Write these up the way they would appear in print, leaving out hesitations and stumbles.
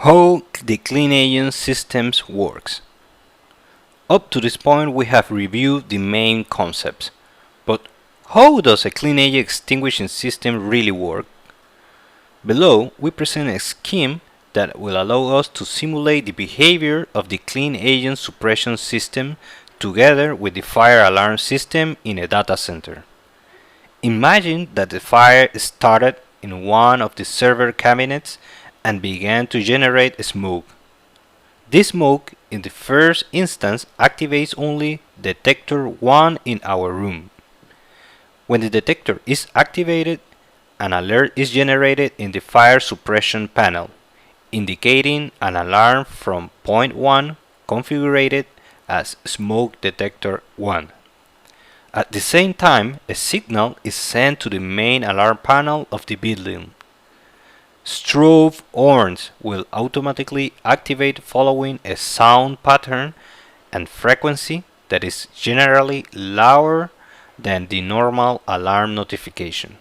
How the clean agent systems works. Up to this point we have reviewed the main concepts, but how does a clean agent extinguishing system really work? Below we present a scheme that will allow us to simulate the behavior of the clean agent suppression system together with the fire alarm system in a data center. Imagine that the fire started in one of the server cabinets and began to generate smoke. This smoke in the first instance activates only detector 1 in our room. When the detector is activated, an alert is generated in the fire suppression panel, indicating an alarm from point 1 configured as smoke detector 1. At the same time, a signal is sent to the main alarm panel of the building. Strobe horns will automatically activate following a sound pattern and frequency that is generally lower than the normal alarm notification.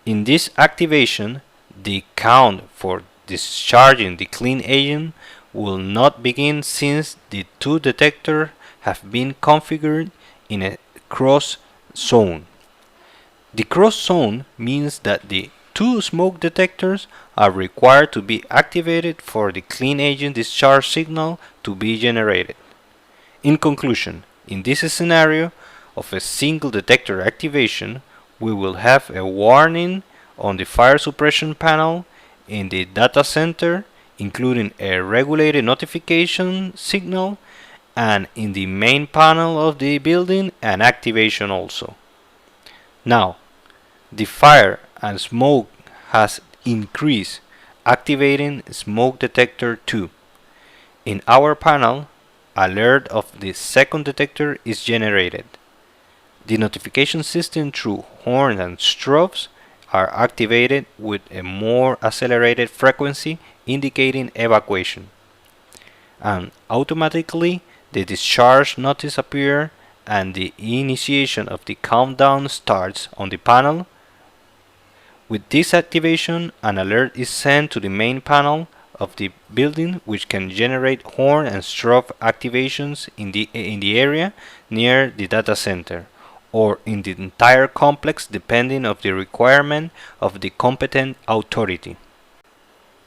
In this activation, the count for discharging the clean agent will not begin since the two detectors have been configured in a cross zone. The cross zone means that the two smoke detectors are required to be activated for the clean agent discharge signal to be generated. In conclusion, in this scenario of a single detector activation, we will have a warning on the fire suppression panel in the data center, including a regulated notification signal, and in the main panel of the building an activation also. Now, the fire and smoke has increased, activating smoke detector 2. In our panel, alert of the second detector is generated. The notification system through horns and strobes are activated with a more accelerated frequency indicating evacuation. And automatically the discharge notice appears and the initiation of the countdown starts on the panel. With this activation, an alert is sent to the main panel of the building, which can generate horn and strobe activations in the area near the data center or in the entire complex depending on the requirement of the competent authority.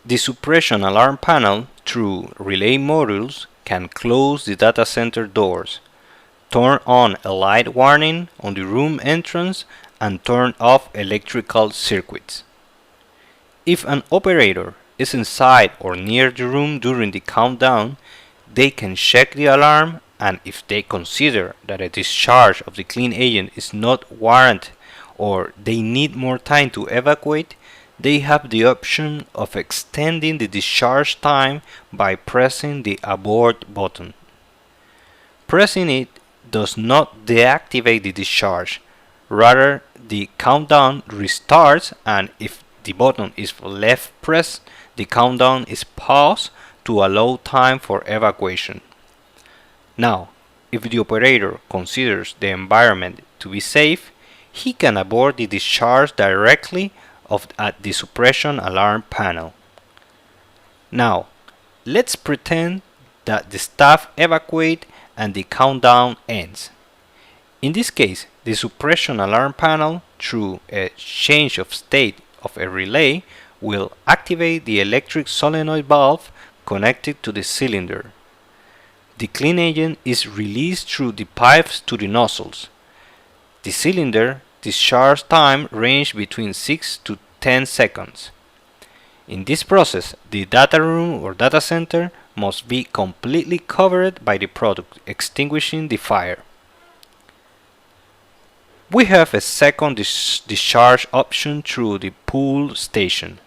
The suppression alarm panel, through relay modules, can close the data center doors, turn on a light warning on the room entrance, and turn off electrical circuits. If an operator is inside or near the room during the countdown, they can check the alarm, and if they consider that a discharge of the clean agent is not warranted or they need more time to evacuate, they have the option of extending the discharge time by pressing the abort button. Pressing it does not deactivate the discharge. Rather, the countdown restarts, and if the button is left pressed, the countdown is paused to allow time for evacuation. Now, if the operator considers the environment to be safe, he can abort the discharge directly at the suppression alarm panel. Now, let's pretend that the staff evacuate and the countdown ends. In this case, the suppression alarm panel, through a change of state of a relay, will activate the electric solenoid valve connected to the cylinder. The clean agent is released through the pipes to the nozzles. The cylinder discharge time ranges between 6 to 10 seconds. In this process, the data room or data center must be completely covered by the product, extinguishing the fire. We have a second discharge option through the pull station.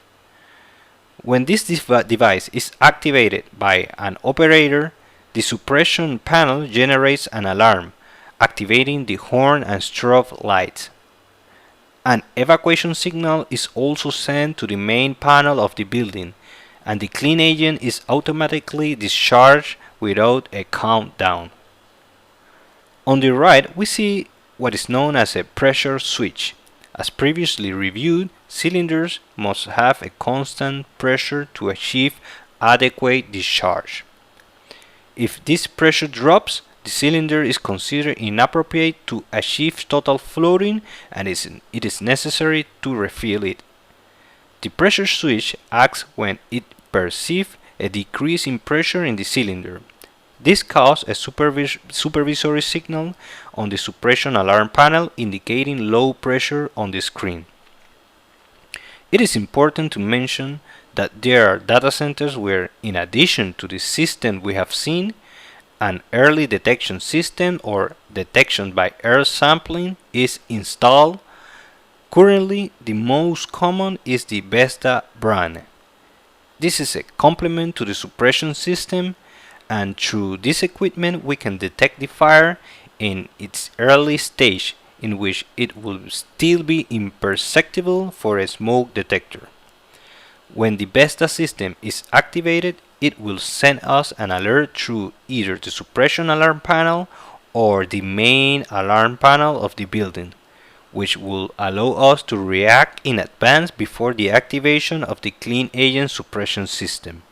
When this device is activated by an operator, the suppression panel generates an alarm, activating the horn and strobe lights. An evacuation signal is also sent to the main panel of the building, and the clean agent is automatically discharged without a countdown. On the right, we see what is known as a pressure switch. As previously reviewed, cylinders must have a constant pressure to achieve adequate discharge. If this pressure drops, the cylinder is considered inappropriate to achieve total floating and it is necessary to refill it. The pressure switch acts when it perceives a decrease in pressure in the cylinder. This causes a supervisory signal on the suppression alarm panel indicating low pressure on the screen. It is important to mention that there are data centers where, in addition to the system we have seen, an early detection system or detection by air sampling is installed. Currently, the most common is the Vesta brand. This is a complement to the suppression system, and through this equipment we can detect the fire in its early stage, in which it will still be imperceptible for a smoke detector. When the Vesta system is activated, it will send us an alert through either the suppression alarm panel or the main alarm panel of the building, which will allow us to react in advance before the activation of the clean agent suppression system.